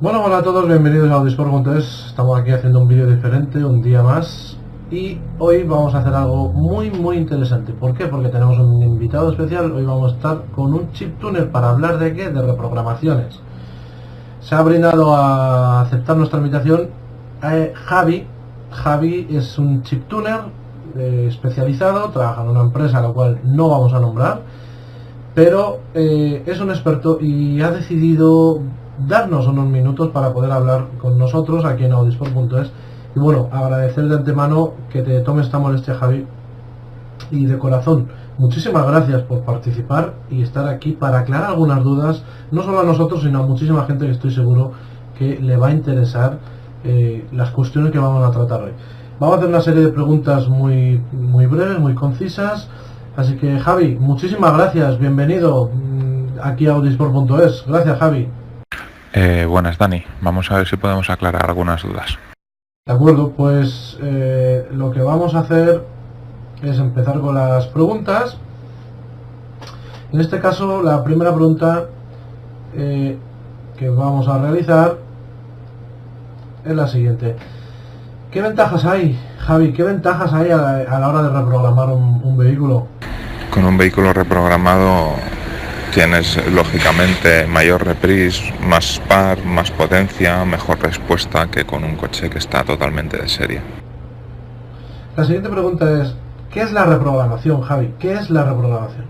Bueno, hola a todos, bienvenidos a audisport.es. Estamos aquí haciendo un vídeo diferente, un día más. Y hoy vamos a hacer algo muy interesante. ¿Por qué? Porque tenemos un invitado especial. Hoy vamos a estar con un chip tuner para hablar de qué? De reprogramaciones. Se ha brindado a aceptar nuestra invitación Javi. Javi es un chip tuner especializado, trabaja en una empresa a la cual no vamos a nombrar, pero es un experto y ha decidido darnos unos minutos para poder hablar con nosotros aquí en audisport.es. Y bueno, agradecer de antemano que te tomes esta molestia, Javi, y de corazón muchísimas gracias por participar y estar aquí para aclarar algunas dudas, no solo a nosotros sino a muchísima gente que estoy seguro que le va a interesar las cuestiones que vamos a tratar hoy. Vamos a hacer una serie de preguntas muy breves, muy concisas. Así que Javi, muchísimas gracias, bienvenido aquí a audisport.es. Gracias, Javi. Buenas, Dani. Vamos a ver si podemos aclarar algunas dudas. De acuerdo, pues lo que vamos a hacer es empezar con las preguntas. En este caso, la primera pregunta que vamos a realizar es la siguiente. ¿Qué ventajas hay, Javi? ¿Qué ventajas hay a la hora de reprogramar un vehículo? Con un vehículo reprogramado tienes lógicamente mayor reprise, más par, más potencia, mejor respuesta que con un coche que está totalmente de serie. La siguiente pregunta es, ¿qué es la reprogramación, Javi? ¿Qué es la reprogramación?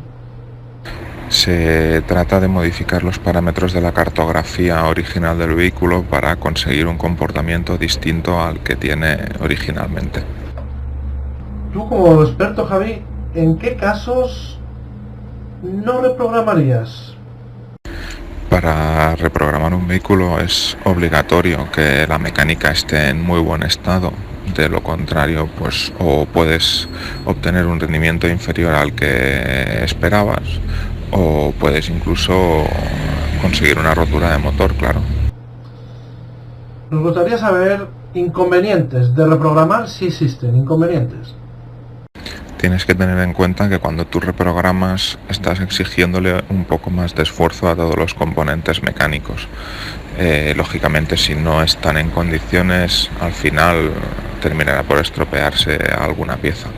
Se trata de modificar los parámetros de la cartografía original del vehículo para conseguir un comportamiento distinto al que tiene originalmente. Tú como experto, Javi, ¿en qué casos no reprogramarías? Para reprogramar un vehículo es obligatorio que la mecánica esté en muy buen estado. De lo contrario, pues o puedes obtener un rendimiento inferior al que esperabas, o puedes incluso conseguir una rotura de motor, claro. Nos gustaría saber inconvenientes de reprogramar, si existen inconvenientes. Tienes que tener en cuenta que cuando tú reprogramas estás exigiéndole un poco más de esfuerzo a todos los componentes mecánicos. Lógicamente, si no están en condiciones, al final terminará por estropearse alguna pieza.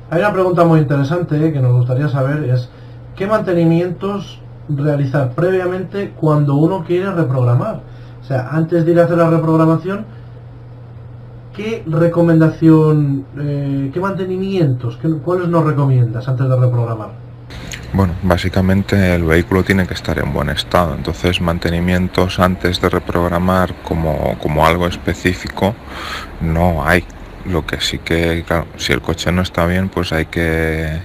Hay una pregunta muy interesante que nos gustaría saber, es ¿qué mantenimientos realizar previamente cuando uno quiere reprogramar? O sea, antes de ir a hacer la reprogramación, ¿qué recomendación, qué mantenimientos, cuáles nos recomiendas antes de reprogramar? Bueno, básicamente el vehículo tiene que estar en buen estado, entonces mantenimientos antes de reprogramar como algo específico no hay. Lo que sí que, claro, si el coche no está bien, pues hay que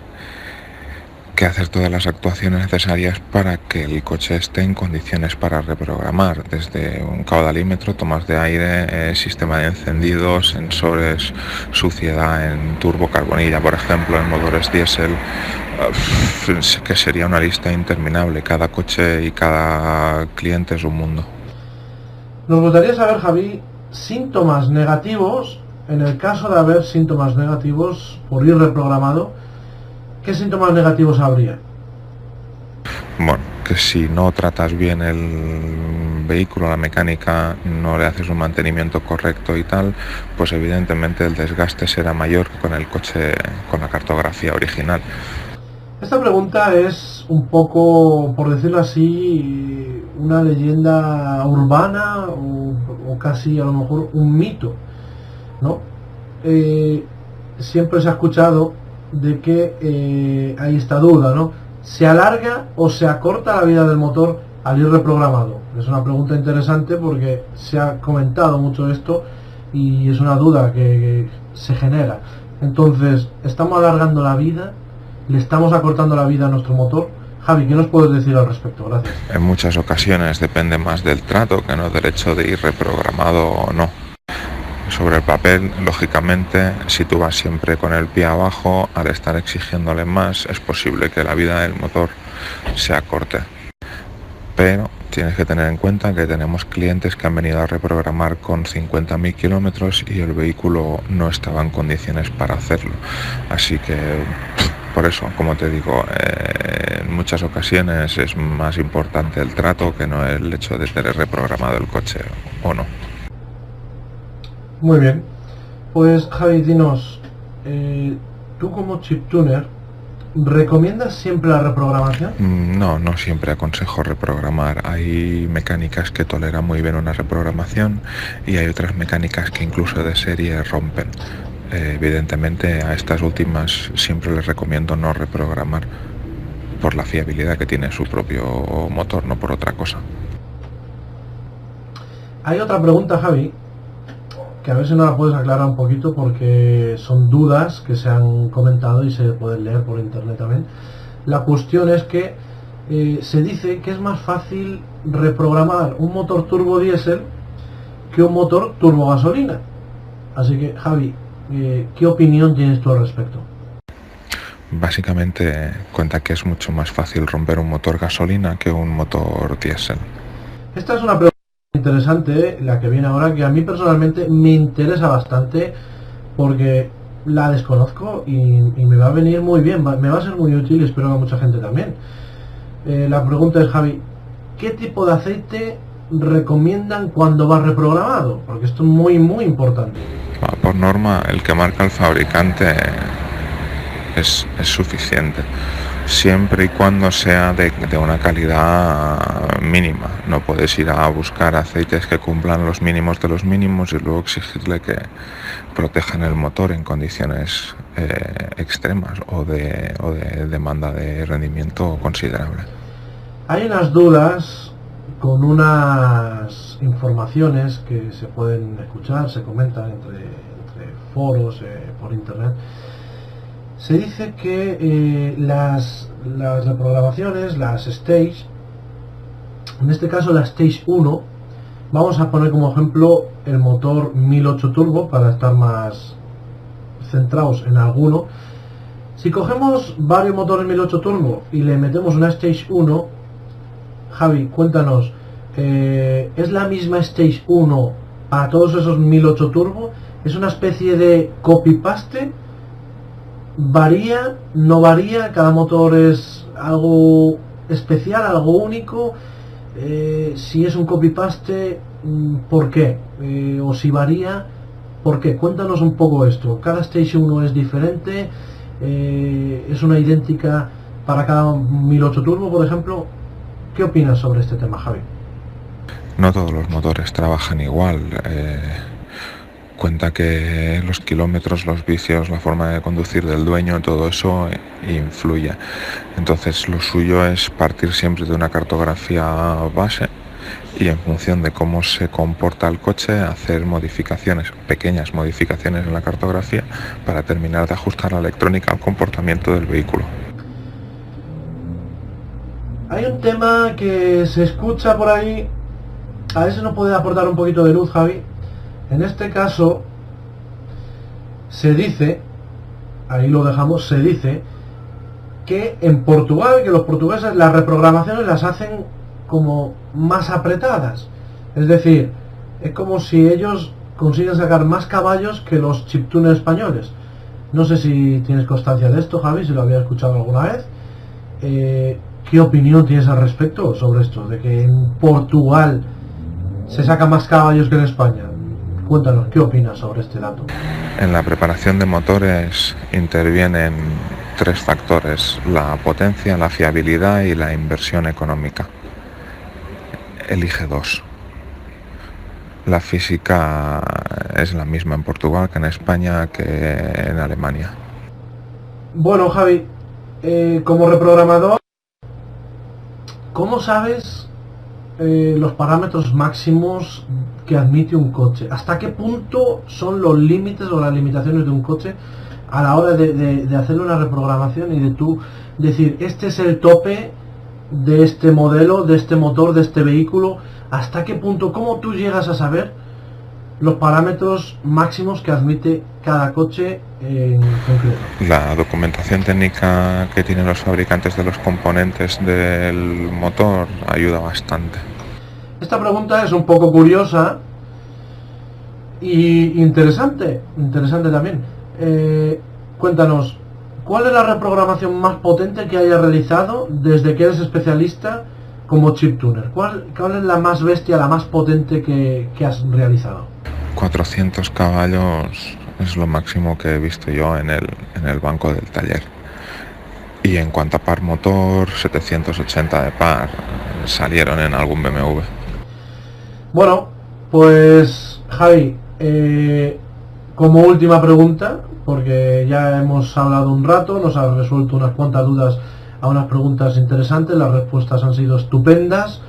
hacer todas las actuaciones necesarias para que el coche esté en condiciones para reprogramar, desde un caudalímetro, tomas de aire, sistema de encendido, sensores, suciedad en turbocarbonilla, por ejemplo, en motores diésel, que sería una lista interminable. Cada coche y cada cliente es un mundo. Nos gustaría saber, Javi, síntomas negativos, en el caso de haber síntomas negativos por ir reprogramado, ¿qué síntomas negativos habría? Bueno, que si no tratas bien el vehículo, la mecánica, no le haces un mantenimiento correcto y tal, pues evidentemente el desgaste será mayor que con el coche con la cartografía original. Esta pregunta es un poco, por decirlo así, una leyenda urbana o casi a lo mejor un mito, ¿no? Siempre se ha escuchado de que hay esta duda, ¿no? ¿Se alarga o se acorta la vida del motor al ir reprogramado? Es una pregunta interesante porque se ha comentado mucho esto y es una duda que se genera. Entonces, ¿estamos alargando la vida? ¿Le estamos acortando la vida a nuestro motor? Javi, ¿qué nos puedes decir al respecto? Gracias. En muchas ocasiones depende más del trato que no del hecho de ir reprogramado o no. Sobre el papel, lógicamente, si tú vas siempre con el pie abajo, al estar exigiéndole más, es posible que la vida del motor se acorte. Pero tienes que tener en cuenta que tenemos clientes que han venido a reprogramar con 50.000 kilómetros y el vehículo no estaba en condiciones para hacerlo. Así que Por eso, como te digo, en muchas ocasiones es más importante el trato que no el hecho de tener reprogramado el coche o no. Muy bien. Pues Javi, dinos, tú como chiptuner, ¿recomiendas siempre la reprogramación? No, no siempre aconsejo reprogramar. Hay mecánicas que toleran muy bien una reprogramación y hay otras mecánicas que incluso de serie rompen. Evidentemente a estas últimas siempre les recomiendo no reprogramar por la fiabilidad que tiene su propio motor, no por otra cosa. Hay otra pregunta, Javi, que a ver si nos la puedes aclarar un poquito porque son dudas que se han comentado y se pueden leer por internet también. La cuestión es que se dice que es más fácil reprogramar un motor turbo diésel que un motor turbo gasolina. Así que, Javi, ¿qué opinión tienes tú al respecto? Básicamente cuenta que es mucho más fácil romper un motor gasolina que un motor diésel. Esta es una pregunta interesante, la que viene ahora, que a mí personalmente me interesa bastante porque la desconozco y me va a venir muy bien, me va a ser muy útil y espero que a mucha gente también. La pregunta es, Javi, ¿qué tipo de aceite recomiendan cuando va reprogramado? Porque esto es muy importante. Por norma, el que marca el fabricante es suficiente, siempre y cuando sea de una calidad mínima. No puedes ir a buscar aceites que cumplan los mínimos de los mínimos y luego exigirle que protejan el motor en condiciones extremas o de demanda de rendimiento considerable. Hay unas dudas con unas informaciones que se pueden escuchar, se comentan entre foros por internet. Se dice que las reprogramaciones, las Stage, en este caso la Stage 1, vamos a poner como ejemplo el motor 1008 Turbo para estar más centrados en alguno. Si cogemos varios motores 1008 Turbo y le metemos una Stage 1, Javi, cuéntanos, ¿es la misma Stage 1 para todos esos 1008 Turbo? ¿Es una especie de copy-paste? ¿Varía? ¿No varía? ¿Cada motor es algo especial, algo único? Si es un copy-paste, ¿por qué? O si varía, ¿por qué? Cuéntanos un poco esto. ¿Cada Stage 1 es diferente? ¿Es una idéntica para cada 1008 Turbo, por ejemplo? ¿Qué opinas sobre este tema, Javi? No todos los motores trabajan igual. Cuenta que los kilómetros, los vicios, la forma de conducir del dueño, todo eso influye. Entonces lo suyo es partir siempre de una cartografía base y en función de cómo se comporta el coche hacer modificaciones, pequeñas modificaciones en la cartografía para terminar de ajustar la electrónica al comportamiento del vehículo. Hay un tema que se escucha por ahí, a ver si nos puede aportar un poquito de luz, Javi. En este caso, se dice, ahí lo dejamos, se dice que en Portugal, que los portugueses las reprogramaciones las hacen como más apretadas. Es decir, es como si ellos consiguen sacar más caballos que los chiptuners españoles. No sé si tienes constancia de esto, Javi, si lo habías escuchado alguna vez. ¿Qué opinión tienes al respecto sobre esto? De que en Portugal se saca más caballos que en España. Cuéntanos, ¿qué opinas sobre este dato? En la preparación de motores intervienen tres factores: la potencia, la fiabilidad y la inversión económica. Elige dos. La física es la misma en Portugal que en España que en Alemania. Bueno, Javi, como reprogramador, ¿cómo sabes los parámetros máximos que admite un coche? ¿Hasta qué punto son los límites o las limitaciones de un coche a la hora de hacerle una reprogramación y de tú decir, este es el tope de este modelo, de este motor, de este vehículo? ¿Hasta qué punto? ¿Cómo tú llegas a saber los parámetros máximos que admite cada coche en concreto? La documentación técnica que tienen los fabricantes de los componentes del motor ayuda bastante. Esta pregunta es un poco curiosa y interesante también. Cuéntanos, ¿cuál es la reprogramación más potente que hayas realizado desde que eres especialista como chiptuner? ¿Cuál es la más bestia, la más potente que has realizado? 400 caballos es lo máximo que he visto yo en el banco del taller. Y en cuanto a par motor, 780 de par salieron en algún BMW. Bueno, pues Javi, como última pregunta, porque ya hemos hablado un rato, nos has resuelto unas cuantas dudas a unas preguntas interesantes, las respuestas han sido estupendas,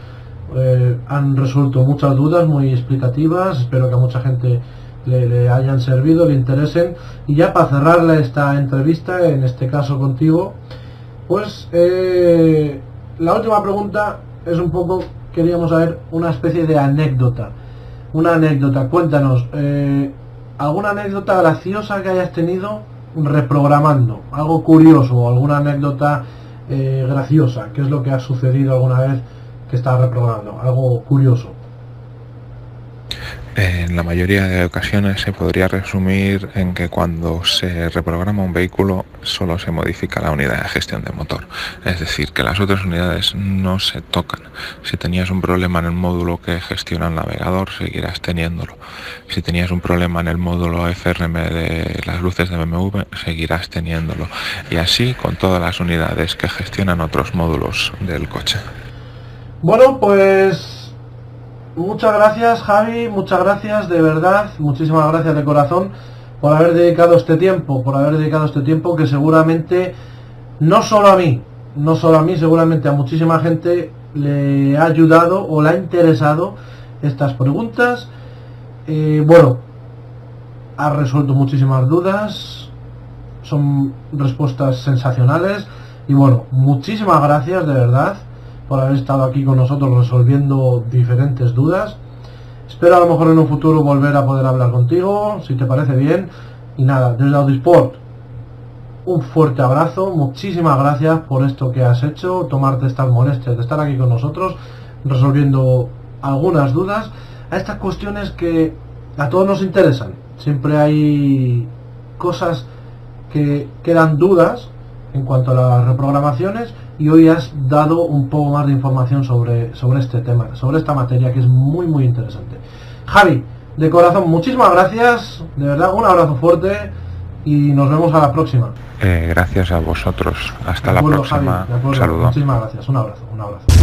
han resuelto muchas dudas muy explicativas, espero que a mucha gente le hayan servido, le interesen. Y ya para cerrarle esta entrevista, en este caso contigo, pues la última pregunta es un poco, queríamos saber una especie de anécdota. Una anécdota, cuéntanos, alguna anécdota graciosa que hayas tenido reprogramando, algo curioso, o alguna anécdota graciosa, ¿qué es lo que ha sucedido alguna vez que estás reprogramando? Algo curioso. En la mayoría de ocasiones se podría resumir en que cuando se reprograma un vehículo solo se modifica la unidad de gestión de motor, es decir, que las otras unidades no se tocan. Si tenías un problema en el módulo que gestiona el navegador, seguirás teniéndolo. Si tenías un problema en el módulo FRM de las luces de BMW, seguirás teniéndolo. Y así con todas las unidades que gestionan otros módulos del coche. Bueno, pues muchas gracias, Javi, muchas gracias, de verdad, muchísimas gracias de corazón por haber dedicado este tiempo, que seguramente no solo a mí, seguramente a muchísima gente le ha ayudado o le ha interesado estas preguntas. Bueno, has resuelto muchísimas dudas, son respuestas sensacionales y bueno, muchísimas gracias de verdad por haber estado aquí con nosotros resolviendo diferentes dudas. Espero a lo mejor en un futuro volver a poder hablar contigo, si te parece bien. Y nada, desde Audisport, un fuerte abrazo, muchísimas gracias por esto que has hecho, tomarte estas molestias de estar aquí con nosotros, resolviendo algunas dudas a estas cuestiones que a todos nos interesan. Siempre hay cosas que quedan dudas en cuanto a las reprogramaciones, y hoy has dado un poco más de información sobre este tema, sobre esta materia que es muy muy interesante. Javi, de corazón, muchísimas gracias, de verdad, un abrazo fuerte y nos vemos a la próxima. Gracias a vosotros, hasta la próxima. Javi, Saludo. Muchísimas gracias, un abrazo.